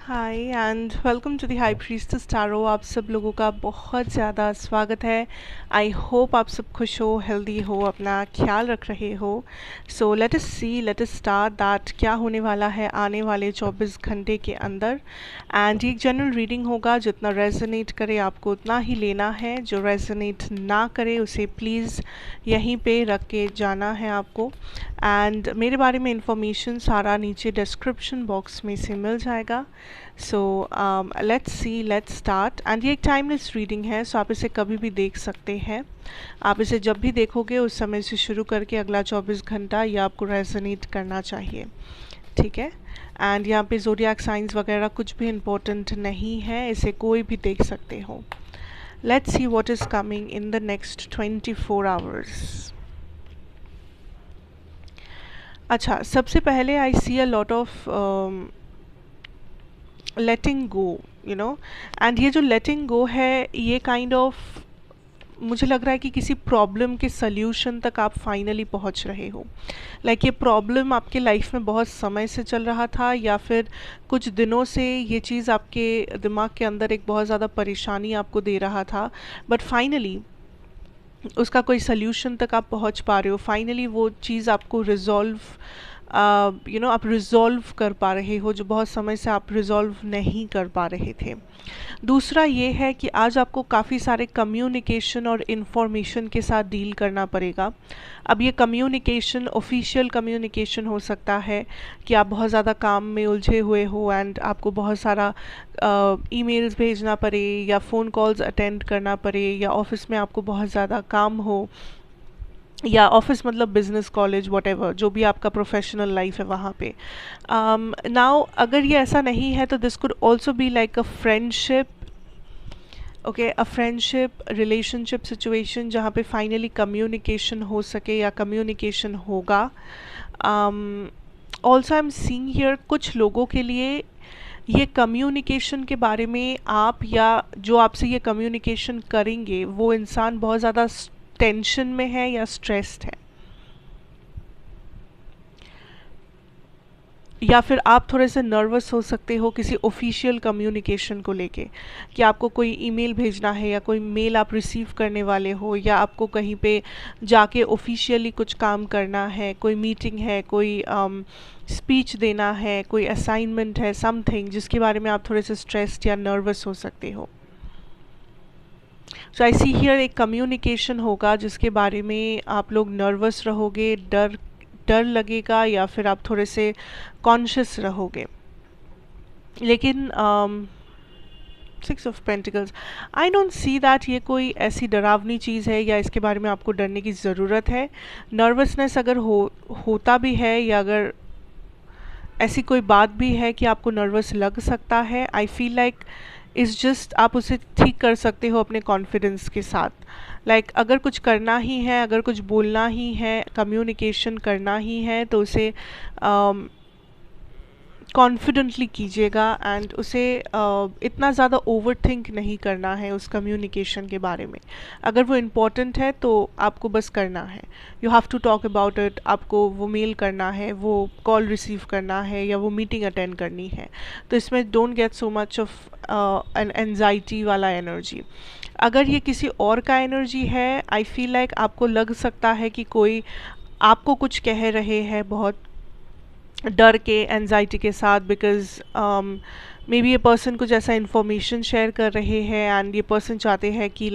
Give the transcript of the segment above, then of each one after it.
Hi and welcome to the high priestess tarot. आप सब लोगों का बहुत ज़्यादा स्वागत है। आई होप आप सब खुश हो, हेल्दी हो, अपना ख्याल रख रहे हो। So let us start that क्या होने वाला है आने वाले 24 घंटे के अंदर। एंड ये एक जनरल रीडिंग होगा, जितना रेजोनेट करे आपको उतना ही लेना है, जो रेजोनेट ना करे उसे प्लीज़ यहीं पे रख के जाना है आपको। एंड मेरे बारे में इंफॉर्मेशन सारा नीचे डिस्क्रिप्शन बॉक्स में से मिल जाएगा। So let's start. एंड ये एक टाइमलेस रीडिंग है, सो आप इसे कभी भी देख सकते हैं। आप इसे जब भी देखोगे उस समय से शुरू करके अगला 24 घंटा ये आपको रेजोनेट करना चाहिए, ठीक है। एंड यहाँ पे ज़ोडिएक साइंस वगैरह कुछ भी इम्पोर्टेंट नहीं है, इसे कोई भी देख सकते हो। Let's see what is coming in the next 24 hours. अच्छा, सबसे पहले I see a lot of letting go, and ये जो लेटिंग गो है ये काइंड ऑफ मुझे लग रहा है कि किसी प्रॉब्लम के सल्यूशन तक आप फाइनली पहुंच रहे हो। ये प्रॉब्लम आपके लाइफ में बहुत समय से चल रहा था, या फिर कुछ दिनों से ये चीज़ आपके दिमाग के अंदर एक बहुत ज़्यादा परेशानी आपको दे रहा था, बट फाइनली उसका कोई सल्यूशन तक आप पहुंच पा रहे हो। फाइनली वो चीज़ आपको रिजॉल्व आप रिजॉल्व कर पा रहे हो, जो बहुत समय से आप रिजॉल्व नहीं कर पा रहे थे। दूसरा ये है कि आज आपको काफ़ी सारे कम्युनिकेशन और इन्फॉर्मेशन के साथ डील करना पड़ेगा। अब ये कम्युनिकेशन ऑफिशियल कम्युनिकेशन हो सकता है कि आप बहुत ज़्यादा काम में उलझे हुए हो एंड आपको बहुत सारा ईमेल्स भेजना पड़े या फ़ोन कॉल्स अटेंड करना पड़े, या ऑफिस में आपको बहुत ज़्यादा काम हो, या ऑफिस मतलब बिजनेस, कॉलेज, वॉटेवर जो भी आपका प्रोफेशनल लाइफ है वहाँ पे। नाउ अगर ये ऐसा नहीं है तो this could also be like a friendship, okay, a friendship relationship situation जहाँ पे फाइनली कम्युनिकेशन हो सके या कम्युनिकेशन होगा। Also I am seeing here कुछ लोगों के लिए ये कम्युनिकेशन के बारे में आप या जो आपसे ये कम्युनिकेशन करेंगे वो इंसान बहुत ज़्यादा टेंशन में है या स्ट्रेस्ड है, या फिर आप थोड़े से नर्वस हो सकते हो किसी ऑफिशियल कम्युनिकेशन को लेके, कि आपको कोई ईमेल भेजना है या कोई मेल आप रिसीव करने वाले हो, या आपको कहीं पे जाके ऑफिशियली कुछ काम करना है, कोई मीटिंग है, कोई स्पीच देना है, कोई असाइनमेंट है, समथिंग जिसके बारे में आप थोड़े से स्ट्रेस्ड या नर्वस हो सकते हो। सो आई सी हियर एक कम्युनिकेशन होगा जिसके बारे में आप लोग नर्वस रहोगे, डर डर लगेगा, या फिर आप थोड़े से कॉन्शियस रहोगे। लेकिन 6 of pentacles, I don't see that ये कोई ऐसी डरावनी चीज़ है या इसके बारे में आपको डरने की ज़रूरत है। नर्वसनेस अगर होता भी है, या अगर ऐसी कोई बात भी है कि आपको नर्वस लग सकता है, I feel like is just आप उसे ठीक कर सकते हो अपने कॉन्फिडेंस के साथ। अगर कुछ करना ही है, अगर कुछ बोलना ही है, कम्युनिकेशन करना ही है, तो उसे कॉन्फिडेंटली कीजिएगा एंड उसे इतना ज़्यादा ओवर थिंक नहीं करना है उस कम्युनिकेशन के बारे में। अगर वो इम्पॉर्टेंट है तो आपको बस करना है, you have to talk about it. आपको वो मेल करना है, वो कॉल रिसीव करना है, या वो मीटिंग अटेंड करनी है, तो इसमें don't get so much of an anxiety वाला एनर्जी। अगर ये किसी और का एनर्जी है, आई फील लाइक आपको लग सकता है कि कोई आपको कुछ कह रहे हैं बहुत डर के, एनजाइटी के साथ, बिकॉज मे बी ये पर्सन कुछ ऐसा इंफॉर्मेशन शेयर कर रहे हैं एंड ये पर्सन चाहते हैं कि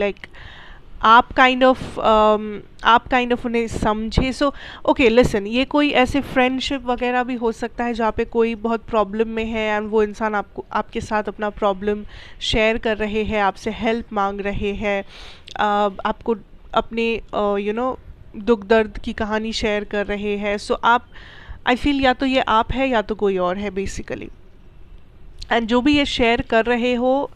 आप काइंड ऑफ उन्हें समझे। सो ओके लिसन, ये कोई ऐसे फ्रेंडशिप वगैरह भी हो सकता है जहाँ पे कोई बहुत प्रॉब्लम में है एंड वो इंसान आपके साथ अपना प्रॉब्लम शेयर कर रहे हैं, आपसे हेल्प मांग रहे हैं, आपको अपने दुख दर्द की कहानी शेयर कर रहे हैं। सो आप, आई फील या तो ये आप है या तो कोई और है बेसिकली, एंड जो भी ये शेयर कर रहे हो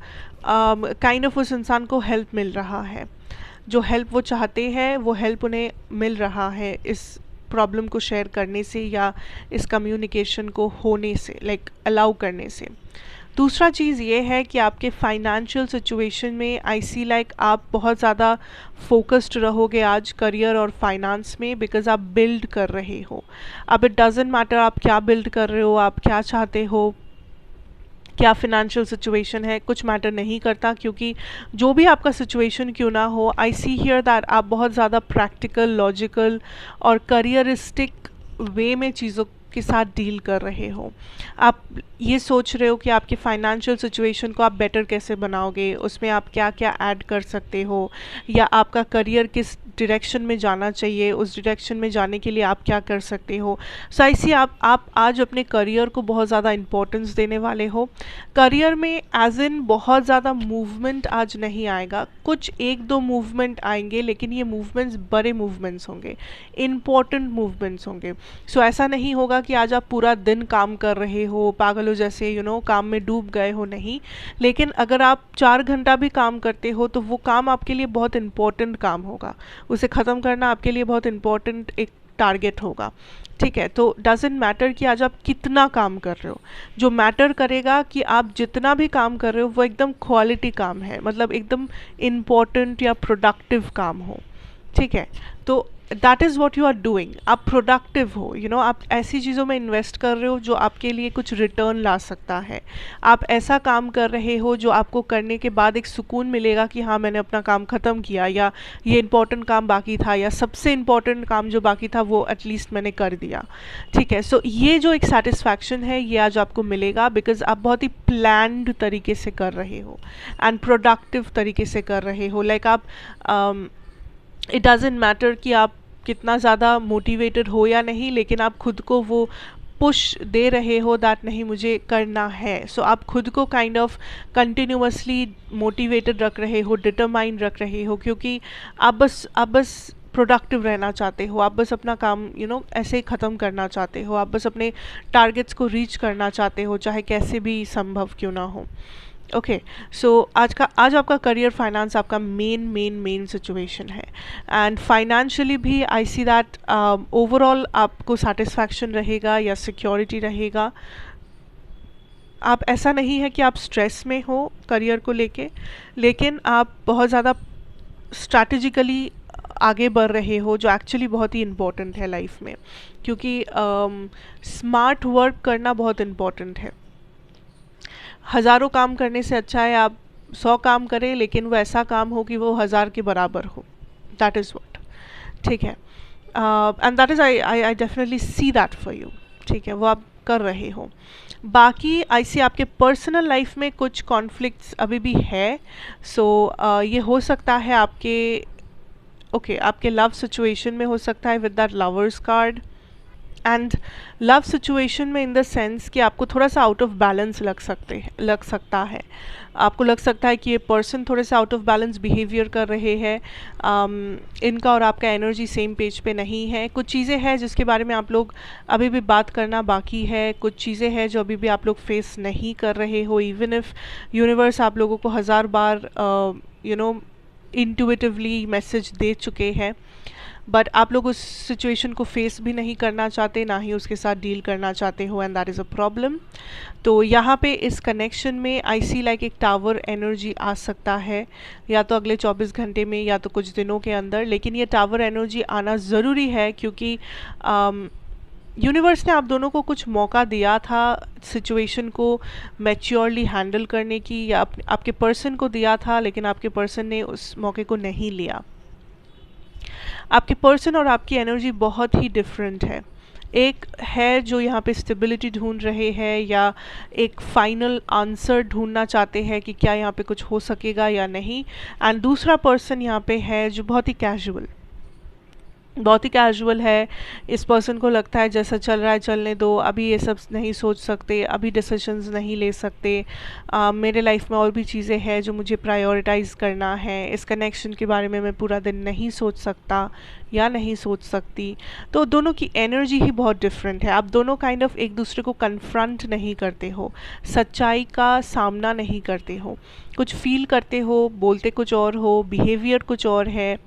काइंड ऑफ उस इंसान को हेल्प मिल रहा है, जो हेल्प वो चाहते हैं वो हेल्प उन्हें मिल रहा है इस प्रॉब्लम को शेयर करने से या इस कम्युनिकेशन को होने से, अलाउ करने से। दूसरा चीज़ ये है कि आपके फाइनेंशियल सिचुएशन में आई सी आप बहुत ज़्यादा फोकस्ड रहोगे आज करियर और फाइनेंस में, बिकॉज आप बिल्ड कर रहे हो। अब इट डजेंट मैटर आप क्या बिल्ड कर रहे हो, आप क्या चाहते हो, क्या फिनेंशियल सिचुएशन है, कुछ मैटर नहीं करता, क्योंकि जो भी आपका सिचुएशन क्यों ना हो, आई सी हियर दैट आप बहुत ज़्यादा प्रैक्टिकल, लॉजिकल और करियरिस्टिक वे में चीज़ों के साथ डील कर रहे हो। आप ये सोच रहे हो कि आपके फाइनेंशियल सिचुएशन को आप बेटर कैसे बनाओगे, उसमें आप क्या क्या ऐड कर सकते हो, या आपका करियर किस डायरेक्शन में जाना चाहिए, उस डायरेक्शन में जाने के लिए आप क्या कर सकते हो। सो ऐसी आप आज अपने करियर को बहुत ज़्यादा इम्पोर्टेंस देने वाले हो। करियर में एज इन बहुत ज़्यादा मूवमेंट आज नहीं आएगा, कुछ एक दो मूवमेंट आएंगे, लेकिन ये मूवमेंट्स बड़े मूवमेंट्स होंगे, इम्पॉर्टेंट मूवमेंट्स होंगे। सो ऐसा नहीं होगा कि आज आप पूरा दिन काम कर रहे हो, पागलों जैसे काम में डूब गए हो, नहीं। लेकिन अगर आप 4 घंटा भी काम करते हो तो वो काम आपके लिए बहुत इम्पोर्टेंट काम होगा, उसे ख़त्म करना आपके लिए बहुत इम्पोर्टेंट एक टारगेट होगा। ठीक है, तो डजेंट मैटर कि आज आप कितना काम कर रहे हो, जो मैटर करेगा कि आप जितना भी काम कर रहे हो वो एकदम क्वालिटी काम है, मतलब एकदम इम्पोर्टेंट या प्रोडक्टिव काम हो। ठीक है, तो that is what you are doing, आप प्रोडक्टिव हो, आप ऐसी चीज़ों में इन्वेस्ट कर रहे हो जो आपके लिए कुछ रिटर्न ला सकता है। आप ऐसा काम कर रहे हो जो आपको करने के बाद एक सुकून मिलेगा कि हाँ मैंने अपना काम ख़त्म किया, या ये इम्पोर्टेंट काम बाकी था, या सबसे इम्पोर्टेंट काम जो बाकी था वो एटलीस्ट मैंने कर दिया। ठीक है, सो ये जो एक सेटिस्फैक्शन है ये आज आपको मिलेगा, बिकॉज आप बहुत ही प्लान्ड तरीके से कर रहे हो एंड प्रोडक्टिव तरीके से कर रहे हो। लाइक आप इट डजेंट मैटर कि आप कितना ज़्यादा मोटिवेटेड हो या नहीं, लेकिन आप खुद को वो पुश दे रहे हो दैट नहीं मुझे करना है। सो आप खुद को काइंड ऑफ कंटिन्यूअसली मोटिवेटेड रख रहे हो, डिटरमाइंड रख रहे हो, क्योंकि आप बस प्रोडक्टिव रहना चाहते हो, आप बस अपना काम ऐसे ही ख़त्म करना चाहते हो, आप बस अपने टारगेट्स को रीच करना चाहते हो, चाहे कैसे भी संभव क्यों ना हो। ओके, सो आज आपका करियर फाइनेंस आपका मेन सिचुएशन है, एंड फाइनेंशियली भी आई सी दैट ओवरऑल आपको सेटिस्फैक्शन रहेगा या सिक्योरिटी रहेगा। आप ऐसा नहीं है कि आप स्ट्रेस में हो करियर को लेके, लेकिन आप बहुत ज़्यादा स्ट्रैटेजिकली आगे बढ़ रहे हो, जो एक्चुअली बहुत ही इम्पोर्टेंट है लाइफ में, क्योंकि स्मार्ट वर्क करना बहुत इम्पोर्टेंट है। हज़ारों काम करने से अच्छा है आप 100 काम करें, लेकिन वो ऐसा काम हो कि वो 1000 के बराबर हो। That is what. ठीक है, and that is I definitely see that for you. ठीक है, वो आप कर रहे हो। बाकी आई सी आपके पर्सनल लाइफ में कुछ कॉन्फ्लिक्ट्स अभी भी है। सो ये हो सकता है आपके लव सिचुएशन में हो सकता है with that lovers card, and love situation में इन द सेंस कि आपको थोड़ा सा आउट ऑफ बैलेंस लग सकता है। आपको लग सकता है कि ये पर्सन थोड़े से आउट ऑफ बैलेंस बिहेवियर कर रहे हैं, इनका और आपका एनर्जी सेम पेज पे नहीं है। कुछ चीज़ें हैं जिसके बारे में आप लोग अभी भी बात करना बाकी है, कुछ चीज़ें हैं जो अभी भी आप लोग फेस नहीं कर रहे हो, इवन इफ़ यूनिवर्स आप लोगों को 1000 बार इंट्यूटिवली मैसेज दे चुके हैं, बट आप लोग उस सिचुएशन को फेस भी नहीं करना चाहते, ना ही उसके साथ डील करना चाहते हो, and that is a problem. तो यहाँ पे इस कनेक्शन में आई सी लाइक एक टावर एनर्जी आ सकता है, या तो अगले 24 घंटे में या तो कुछ दिनों के अंदर, लेकिन ये टावर एनर्जी आना ज़रूरी है, क्योंकि यूनिवर्स ने आप दोनों को कुछ मौका दिया था सिचुएशन को मैच्योरली हैंडल करने की, या आपके पर्सन को दिया था, लेकिन आपके पर्सन ने उस मौके को नहीं लिया। आपके पर्सन और आपकी एनर्जी बहुत ही डिफरेंट है। एक है जो यहाँ पे स्टेबिलिटी ढूंढ रहे हैं, या एक फाइनल आंसर ढूंढना चाहते हैं कि क्या यहाँ पे कुछ हो सकेगा या नहीं, एंड दूसरा पर्सन यहाँ पे है जो बहुत ही कैजुअल है। इस पर्सन को लगता है जैसा चल रहा है चलने दो, अभी ये सब नहीं सोच सकते, अभी डिसीजंस नहीं ले सकते, मेरे लाइफ में और भी चीज़ें हैं जो मुझे प्रायोरिटाइज़ करना है, इस कनेक्शन के बारे में मैं पूरा दिन नहीं सोच सकता या नहीं सोच सकती। तो दोनों की एनर्जी ही बहुत डिफरेंट है। आप दोनों काइंड ऑफ एक दूसरे को कन्फ्रंट नहीं करते हो, सच्चाई का सामना नहीं करते हो, कुछ फील करते हो, बोलते कुछ और हो, बिहेवियर कुछ और है।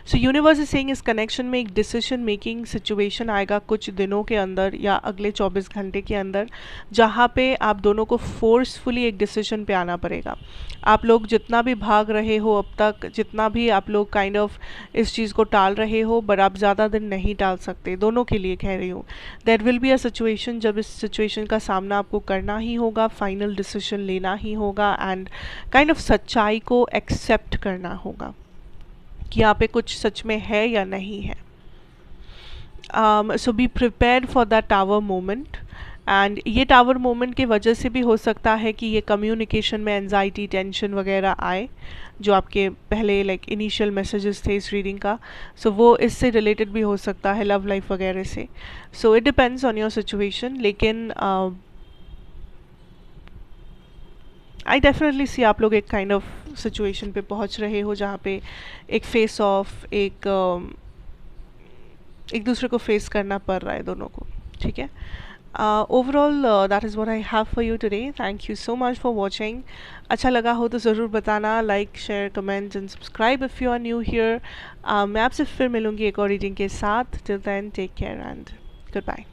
सो यूनिवर्स इज सेइंग इस कनेक्शन में एक डिसीजन मेकिंग सिचुएशन आएगा कुछ दिनों के अंदर या अगले 24 घंटे के अंदर, जहाँ पे आप दोनों को फोर्सफुली एक डिसीजन पे आना पड़ेगा। आप लोग जितना भी भाग रहे हो अब तक, जितना भी आप लोग काइंड ऑफ इस चीज़ को टाल रहे हो, बट आप ज़्यादा दिन नहीं टाल सकते, दोनों के लिए कह रही हूँ। There will be a situation जब इस सिचुएशन का सामना आपको करना ही होगा, फाइनल डिसीजन लेना ही होगा एंड काइंड ऑफ सच्चाई को एक्सेप्ट करना होगा कि यहाँ पे कुछ सच में है या नहीं है। So be prepared for that tower moment. And ये टावर मोमेंट की वजह से भी हो सकता है कि ये कम्युनिकेशन में एंजाइटी, टेंशन वगैरह आए, जो आपके पहले लाइक इनिशियल मैसेजेस थे इस रीडिंग का। सो वो इससे रिलेटेड भी हो सकता है, लव लाइफ वगैरह से। So it depends on your situation, लेकिन आई डेफिनेटली सी आप लोग एक काइंड ऑफ सिचुएशन पे पहुंच रहे हो जहाँ पे एक फेस ऑफ, एक दूसरे को फेस करना पड़ रहा है दोनों को, ठीक है। Overall that is what I have for you today. Thank you so much for watching. अच्छा लगा हो तो ज़रूर बताना, like, share, comment and subscribe if you are new here. मैं आपसे फिर मिलूँगी एक और रीडिंग के साथ। Till then take care and good bye.